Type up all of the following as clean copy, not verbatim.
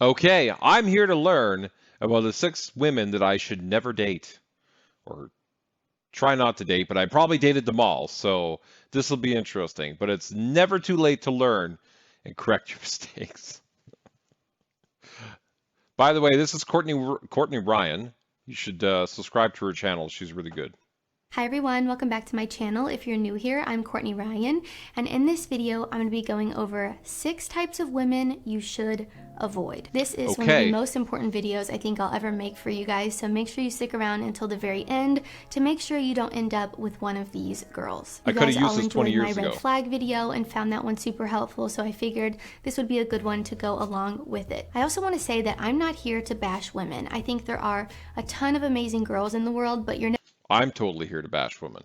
Okay, I'm here to learn about the 6 women that I should never date, or try not to date, but I probably dated them all, so this will be interesting. But it's never too late to learn and correct your mistakes. By the way, this is Courtney Ryan. You should subscribe to her channel. She's really good. Hi everyone, welcome back to my channel. If you're new here, I'm Courtney Ryan, and in this video, I'm going to be going over 6 types of women you should avoid. This is one of the Okay, most important videos I think I'll ever make for you guys, so make sure you stick around until the very end to make sure you don't end up with one of these girls. I You could have guys used all this 20 enjoyed my years red ago. flag video and found that one super helpful, so I figured this would be a good one to go along with it. I also want to say that I'm not here to bash women. I think there are a ton of amazing girls in the world, but you're I'm totally here to bash women,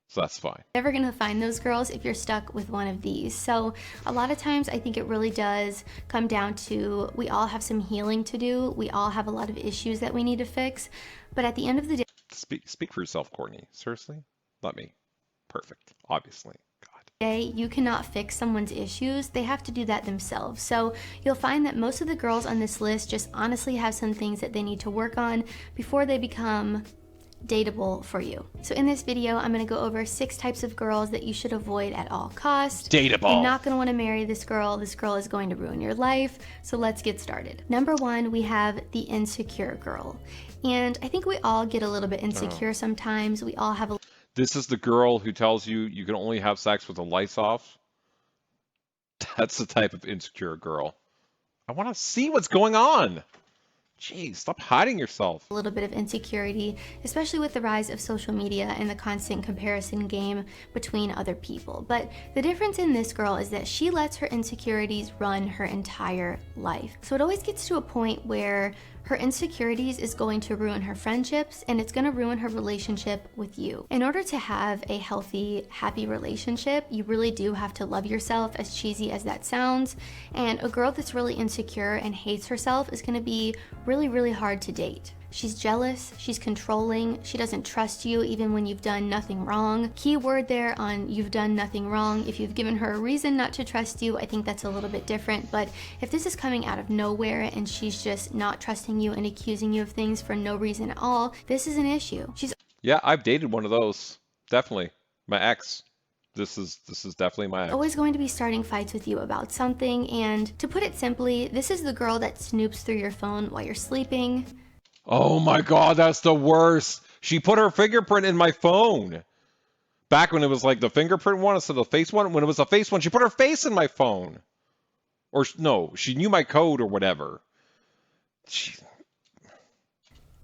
so that's fine. never going to find those girls if you're stuck with one of these. So a lot of times I think it really does come down to we all have some healing to do. We all have a lot of issues that we need to fix. But at the end of the Speak for yourself, Courtney. Seriously? Not me. Perfect. Obviously. God. day, you cannot fix someone's issues. They have to do that themselves. So you'll find that most of the girls on this list just honestly have some things that they need to work on before they become dateable for you. So in this video, I'm going to go over 6 types of girls that you should avoid at all costs. You're Dateable. not going to want to marry this girl. This girl is going to ruin your life. So let's get started. Number 1, we have the insecure girl. And I think we all get a little bit insecure sometimes. We all have a This is the girl who tells you you can only have sex with the lights off. That's the type of insecure girl. I want to see what's going on. Jeez, stop hiding yourself. little bit of insecurity, especially with the rise of social media and the constant comparison game between other people. But the difference in this girl is that she lets her insecurities run her entire life. So it always gets to a point where her insecurities is going to ruin her friendships and it's going to ruin her relationship with you. In order to have a healthy, happy relationship, you really do have to love yourself, as cheesy as that sounds. And a girl that's really insecure and hates herself is going to be really, really hard to date. She's jealous, she's controlling, she doesn't trust you even when you've done nothing wrong. Key word there on you've done nothing wrong. If you've given her a reason not to trust you, I think that's a little bit different. But if this is coming out of nowhere and she's just not trusting you and accusing you of things for no reason at all, this is an issue. She's Yeah, I've dated one of those. Definitely. My ex. This is definitely my ex. always going to be starting fights with you about something. And to put it simply, this is the girl that snoops through your phone while you're sleeping. Oh my God, that's the worst. She put her fingerprint in my phone. Back when it was like the fingerprint one instead of the face one, when it was a face one, she put her face in my phone. Or no, she knew my code or whatever. She,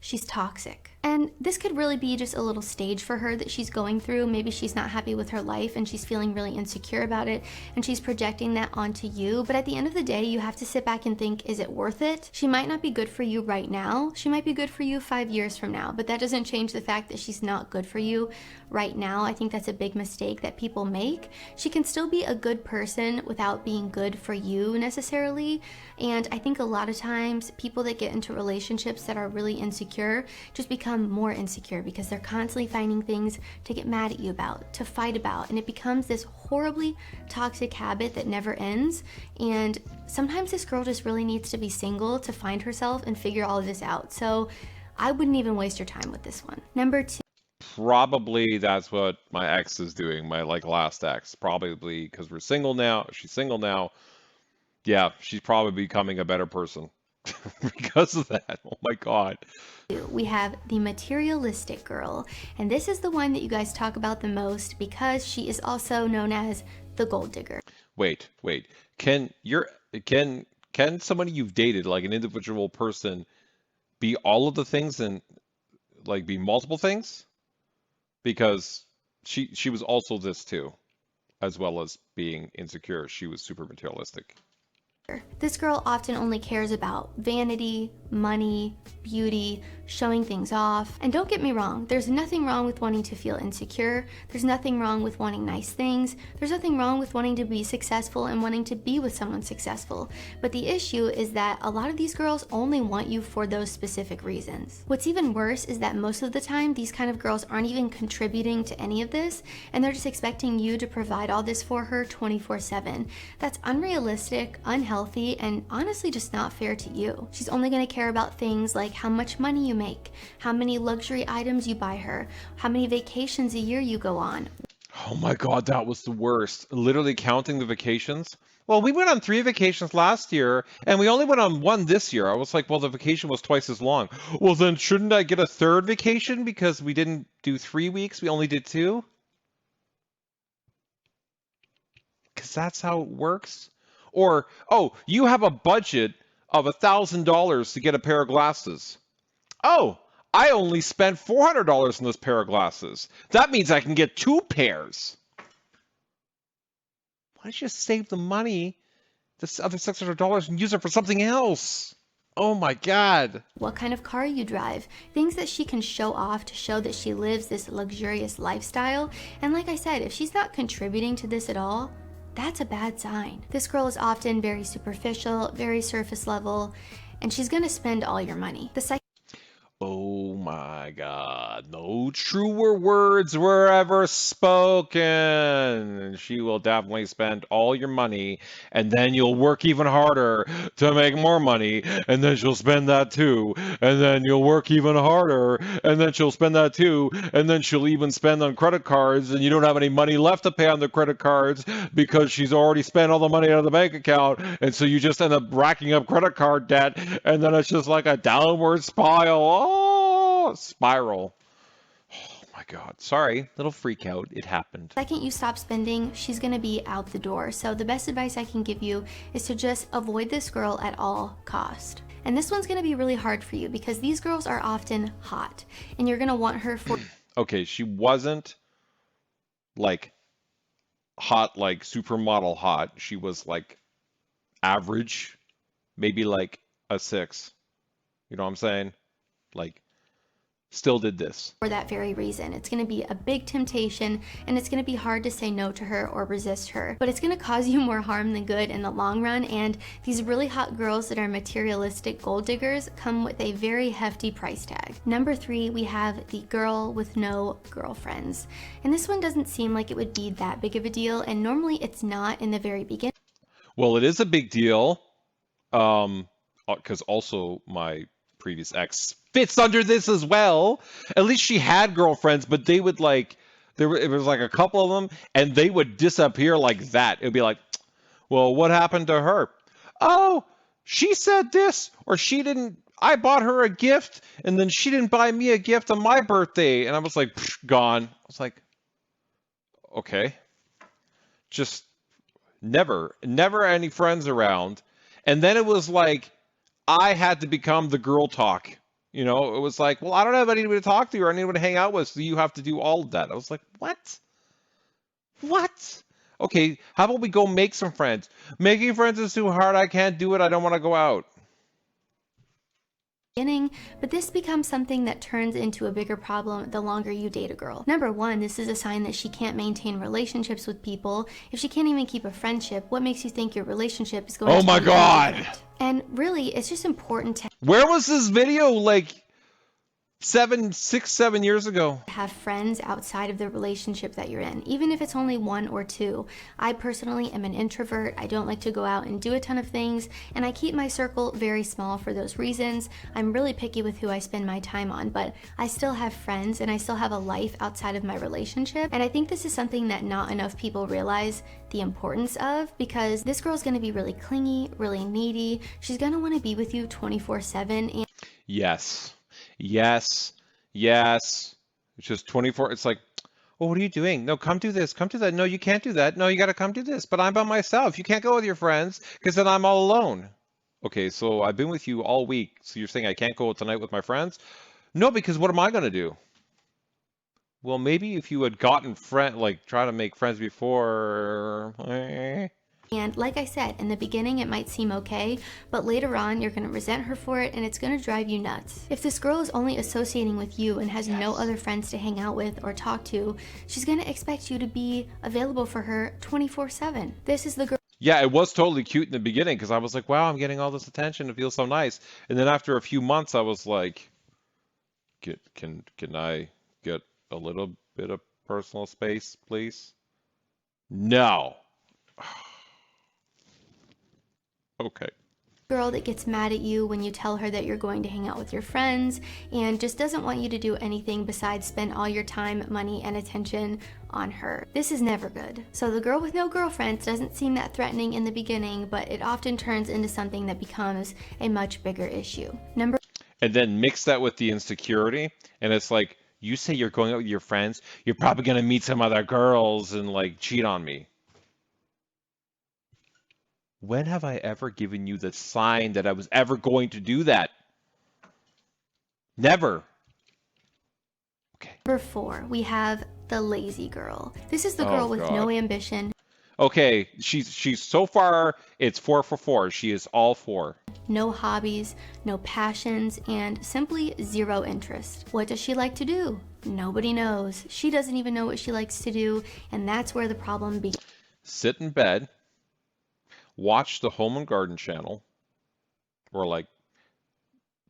She's toxic. And this could really be just a little stage for her that she's going through. Maybe she's not happy with her life and she's feeling really insecure about it and she's projecting that onto you. But at the end of the day, you have to sit back and think, is it worth it? She might not be good for you right now. She might be good for you 5 years from now, but that doesn't change the fact that she's not good for you right now. I think that's a big mistake that people make. She can still be a good person without being good for you necessarily. And I think a lot of times people that get into relationships that are really insecure just become more insecure because they're constantly finding things to get mad at you about, to fight about, and it becomes this horribly toxic habit that never ends. And sometimes this girl just really needs to be single to find herself and figure all of this out. So I wouldn't even waste your time with this one. Number 2. probably that's what my ex is doing, my like last ex. Probably because we're single now. She's single now. Yeah, she's probably becoming a better person because of that. Oh my God. We have the materialistic girl, and this is the one that you guys talk about the most because she is also known as the gold digger. Wait. Can your can somebody you've dated, like an individual person, be all of the things and like be multiple things? Because she was also this too, as well as being insecure. She was super materialistic. This girl often only cares about vanity, money, beauty, showing things off. And don't get me wrong, there's nothing wrong with wanting to feel insecure. There's nothing wrong with wanting nice things. There's nothing wrong with wanting to be successful and wanting to be with someone successful. But the issue is that a lot of these girls only want you for those specific reasons. What's even worse is that most of the time, these kind of girls aren't even contributing to any of this, and they're just expecting you to provide all this for her 24/7. That's unrealistic, unhealthy, and honestly just not fair to you. She's only going to care about things like how much money you make, how many luxury items you buy her, how many vacations a year you go on. Oh my God, that was the worst. Literally counting the vacations. Well, we went on 3 vacations last year, and we only went on 1 this year. I was like, well, the vacation was twice as long. Well, then shouldn't I get a 3rd vacation because we didn't do 3 weeks, we only did 2? Because that's how it works. Or, oh, you have a budget of $1,000 to get a pair of glasses. Oh, I only spent $400 on this pair of glasses. That means I can get 2 pairs. Why don't you just save the money, this other $600, and use it for something else? Oh my God. What kind of car you drive, things that she can show off to show that she lives this luxurious lifestyle. And like I said, if she's not contributing to this at all, that's a bad sign. This girl is often very superficial, very surface level, and she's gonna spend all your money. Oh my God, no truer words were ever spoken. She will definitely spend all your money, and then you'll work even harder to make more money, and then she'll spend that too, and then you'll work even harder, and then she'll spend that too, and then she'll even spend on credit cards, and you don't have any money left to pay on the credit cards because she's already spent all the money out of the bank account, and so you just end up racking up credit card debt, and then it's just like a downward spiral. Oh, spiral. Oh my God. Sorry, little freak out. It happened. The second you stop spending, she's gonna be out the door. So the best advice I can give you is to just avoid this girl at all cost. And this one's gonna be really hard for you because these girls are often hot, and you're gonna want her for. Okay, she wasn't like hot, like supermodel hot. She was like average, maybe like a 6. You know what I'm saying? Like, still did this. For that very reason. It's going to be a big temptation, and it's going to be hard to say no to her or resist her. But it's going to cause you more harm than good in the long run, and these really hot girls that are materialistic gold diggers come with a very hefty price tag. Number 3, we have the girl with no girlfriends. And this one doesn't seem like it would be that big of a deal, and normally it's not in the very beginning. Well, it is a big deal, because also my previous ex fits under this as well. At least she had girlfriends, but they would like, it was like a couple of them, and they would disappear like that. It would be like, well, what happened to her? Oh, she said this, or she didn't, I bought her a gift, and then she didn't buy me a gift on my birthday. And I was like, gone. I was like, okay. Just never any friends around. And then it was like, I had to become the girl talk. You know, it was like, well, I don't have anyone to talk to or anyone to hang out with, so you have to do all of that. I was like, what? What? Okay, how about we go make some friends? Making friends is too hard. I can't do it. I don't want to go out. But this becomes something that turns into a bigger problem the longer you date a girl. Number 1, this is a sign that she can't maintain relationships with people. If she can't even keep a friendship, what makes you think your relationship is going to be? Oh my God! And really, it's just important to Where was this video like 7 years ago? have friends outside of the relationship that you're in, even if it's only 1 or 2. I personally am an introvert. I don't like to go out and do a ton of things, and I keep my circle very small for those reasons. I'm really picky with who I spend my time on, but I still have friends and I still have a life outside of my relationship. And I think this is something that not enough people realize the importance of, because this girl's gonna be really clingy, really needy. She's gonna wanna be with you 24/7. And Yes. Yes. Yes. It's just 24. It's like, well, what are you doing? No, come do this. Come do that. No, you can't do that. No, you got to come do this. But I'm by myself. You can't go with your friends because then I'm all alone. Okay, so I've been with you all week. So you're saying I can't go tonight with my friends? No, because what am I going to do? Well, maybe if you had gotten try to make friends before. And like I said, in the beginning it might seem okay, but later on you're gonna resent her for it and it's gonna drive you nuts. If this girl is only associating with you and has no other friends to hang out with or talk to, she's gonna expect you to be available for her 24/7. This is the girl. Yeah, it was totally cute in the beginning because I was like, wow, I'm getting all this attention. It feels so nice. And then after a few months, I was like, can I get a little bit of personal space, please? No. Okay. Girl that gets mad at you when you tell her that you're going to hang out with your friends and just doesn't want you to do anything besides spend all your time, money, and attention on her. This is never good. So the girl with no girlfriends doesn't seem that threatening in the beginning, but it often turns into something that becomes a much bigger issue. And then mix that with the insecurity, and it's like, you say you're going out with your friends, you're probably gonna meet some other girls and like cheat on me. When have I ever given you the sign that I was ever going to do that? Never. Okay. Number 4, we have the lazy girl. This is the girl with God. no ambition. Okay, she's so far it's 4 for 4. She is all 4. No hobbies, no passions, and simply zero interest. What does she like to do? Nobody knows. She doesn't even know what she likes to do, and that's where the problem begins. Sit in bed, watch the Home and Garden channel, or like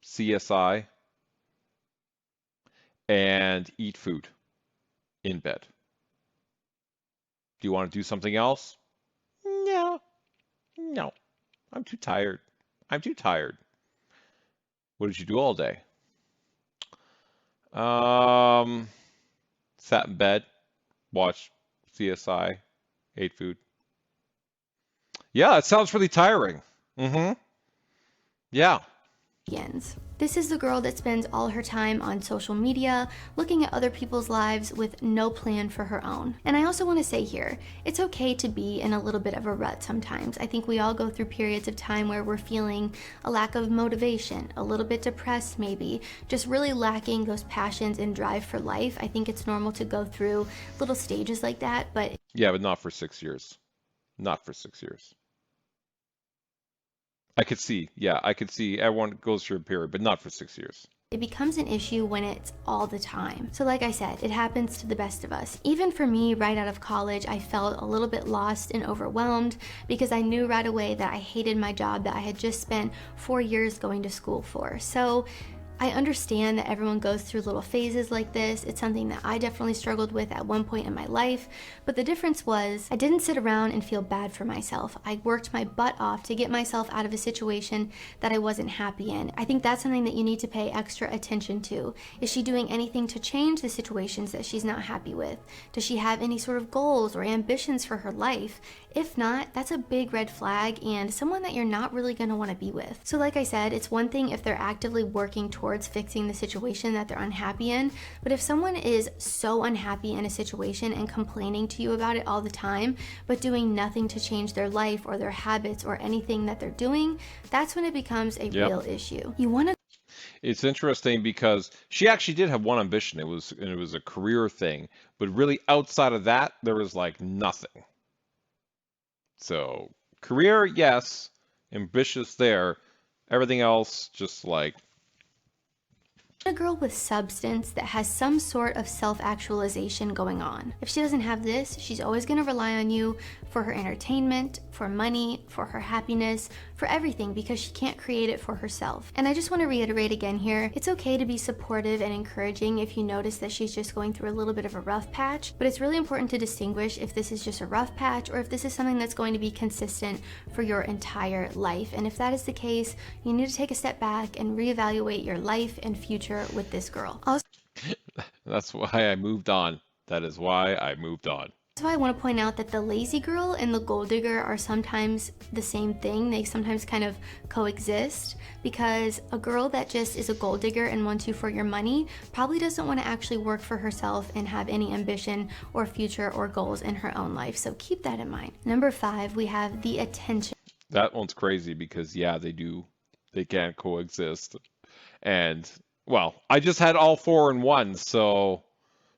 CSI, and eat food in bed. Do you want to do something else? No, no. I'm too tired. I'm too tired. What did you do all day? Sat in bed, watched CSI, ate food. Yeah, it sounds really tiring. Mm-hmm. Yeah. This is the girl that spends all her time on social media, looking at other people's lives with no plan for her own. And I also want to say here, it's okay to be in a little bit of a rut sometimes. I think we all go through periods of time where we're feeling a lack of motivation, a little bit depressed maybe, just really lacking those passions and drive for life. I think it's normal to go through little stages like that, but Yeah, but not for 6 years. Not for 6 years. I could see everyone goes through a period, but not for 6 years. it becomes an issue when it's all the time. So like I said, it happens to the best of us. Even for me, right out of college, I felt a little bit lost and overwhelmed because I knew right away that I hated my job that I had just spent 4 years going to school for. So I understand that everyone goes through little phases like this. It's something that I definitely struggled with at one point in my life, but the difference was I didn't sit around and feel bad for myself. I worked my butt off to get myself out of a situation that I wasn't happy in. I think that's something that you need to pay extra attention to. Is she doing anything to change the situations that she's not happy with? Does she have any sort of goals or ambitions for her life? If not, that's a big red flag and someone that you're not really going to want to be with. So like I said, it's one thing if they're actively working towards fixing the situation that they're unhappy in, but if someone is so unhappy in a situation and complaining to you about it all the time, but doing nothing to change their life or their habits or anything that they're doing, that's when it becomes a real issue. You want to It's interesting because she actually did have one ambition. It was a career thing, but really outside of that, there was like nothing. So career, yes, ambitious there. Everything else, just like a girl with substance that has some sort of self-actualization going on. If she doesn't have this, she's always going to rely on you for her entertainment, for money, for her happiness, for everything because she can't create it for herself. And I just want to reiterate again here, it's okay to be supportive and encouraging if you notice that she's just going through a little bit of a rough patch, but it's really important to distinguish if this is just a rough patch or if this is something that's going to be consistent for your entire life. And if that is the case, you need to take a step back and reevaluate your life and future with this girl. Also, that's why I moved on. That is why I moved on. that's why I want to point out that the lazy girl and the gold digger are sometimes the same thing. They sometimes kind of coexist because a girl that just is a gold digger and wants you for your money probably doesn't want to actually work for herself and have any ambition or future or goals in her own life. So keep that in mind. Number 5, we have the attention. That one's crazy because yeah, they can coexist. And well, I just had all 4 in one, so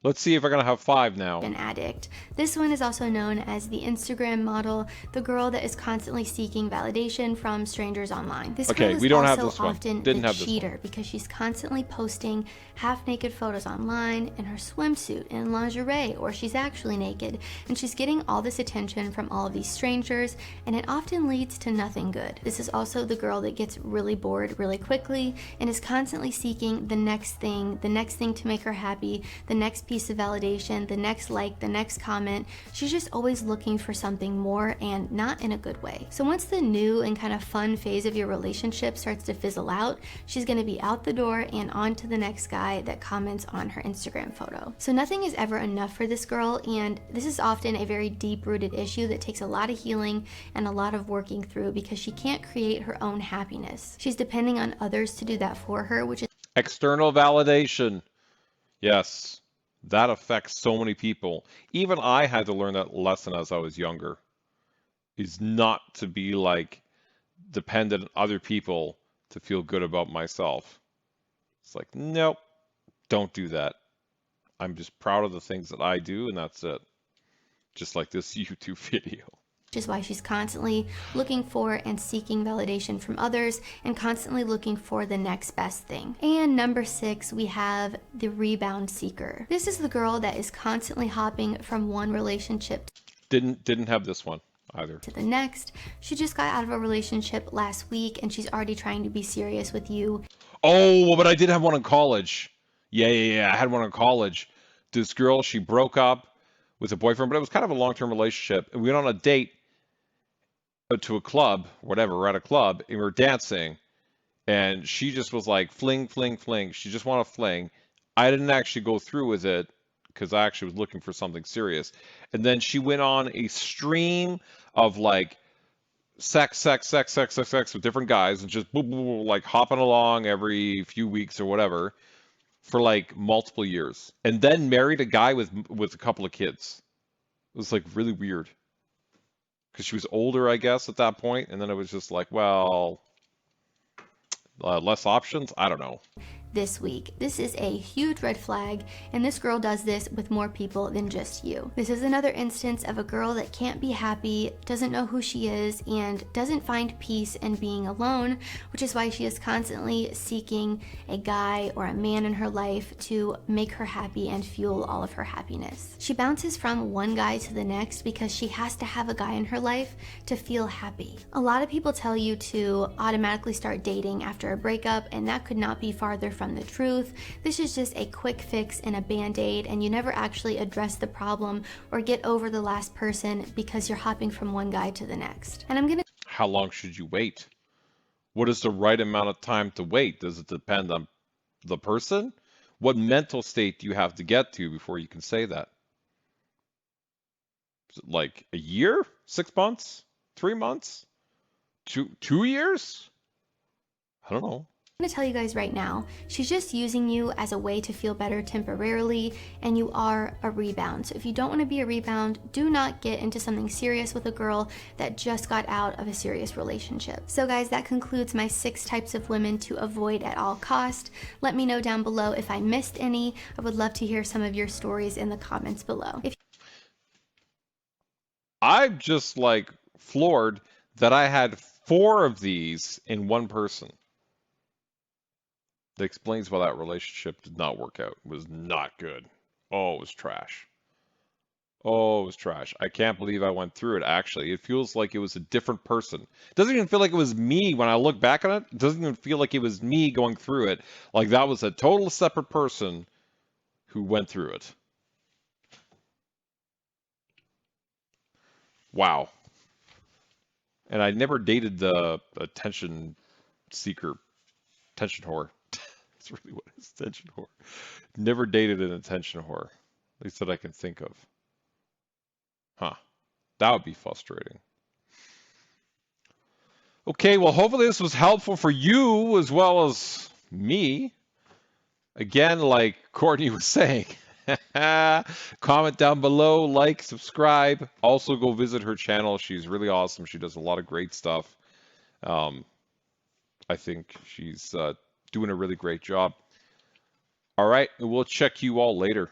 Let's see if I'm gonna have 5 now. An addict. This one is also known as the Instagram model, the girl that is constantly seeking validation from strangers online. This girl Okay, is we don't have also this one. often Didn't the have this one. cheater because she's constantly posting half-naked photos online in her swimsuit and lingerie, or she's actually naked, and she's getting all this attention from all of these strangers, and it often leads to nothing good. This is also the girl that gets really bored really quickly and is constantly seeking the next thing to make her happy, the next piece of validation, the next like, the next comment. She's just always looking for something more, and not in a good way. So once the new and kind of fun phase of your relationship starts to fizzle out, she's going to be out the door and on to the next guy that comments on her Instagram photo. So nothing is ever enough for this girl, and this is often a very deep-rooted issue that takes a lot of healing and a lot of working through because she can't create her own happiness. She's depending on others to do that for her, which is External validation. Yes, that affects so many people. Even I had to learn that lesson as I was younger, is not to be like dependent on other people to feel good about myself. It's like, nope, don't do that. I'm just proud of the things that I do, and that's it. Just like this YouTube video. is why she's constantly looking for and seeking validation from others and constantly looking for the next best thing. And number 6, we have the rebound seeker. This is the girl that is constantly hopping from one relationship Didn't have this one either. to the next. She just got out of a relationship last week and she's already trying to be serious with you. Oh, but I did have one in college. Yeah. I had one in college. This girl, she broke up with a boyfriend, but it was kind of a long-term relationship. And we went on a date to a club, whatever, we're at a club, and we were dancing. And she just was like, fling, fling, fling. She just wanted to fling. I didn't actually go through with it because I actually was looking for something serious. And then she went on a stream of like sex with different guys and just boom, boom, boom, like hopping along every few weeks or whatever for like multiple years. And then married a guy with a couple of kids. It was like really weird because she was older, I guess, at that point. And then it was just like, well, less options. I don't know. This week. This is a huge red flag, and this girl does this with more people than just you. This is another instance of a girl that can't be happy, doesn't know who she is, and doesn't find peace in being alone, which is why she is constantly seeking a guy or a man in her life to make her happy and fuel all of her happiness. She bounces from one guy to the next because she has to have a guy in her life to feel happy. A lot of people tell you to automatically start dating after a breakup, and that could not be farther from the truth. This is just a quick fix and a band-aid, and you never actually address the problem or get over the last person because you're hopping from one guy to the next. And I'm gonna How long should you wait? What is the right amount of time to wait? Does it depend on the person? What mental state do you have to get to before you can say that? Is it like a year? 6 months? 3 months? 2 years? I don't know. I'm gonna tell you guys right now, she's just using you as a way to feel better temporarily, and you are a rebound. So if you don't want to be a rebound, do not get into something serious with a girl that just got out of a serious relationship. So guys, that concludes my 6 types of women to avoid at all cost. Let me know down below if I missed any. I would love to hear some of your stories in the comments below. I'm just like floored that I had 4 of these in one person. That explains why that relationship did not work out. It was not good. Oh, it was trash. Oh, it was trash. I can't believe I went through it, actually. It feels like it was a different person. It doesn't even feel like it was me when I look back on it. It doesn't even feel like it was me going through it. Like that was a total separate person who went through it. Wow. And I never dated the attention seeker, attention whore. That's really what it is, attention whore. Never dated an attention whore, at least that I can think of. Huh. That would be frustrating. Okay, well, hopefully this was helpful for you as well as me. Again, like Courtney was saying, comment down below, like, subscribe. Also, go visit her channel. She's really awesome. She does a lot of great stuff. I think she's doing a really great job. All right, and we'll check you all later.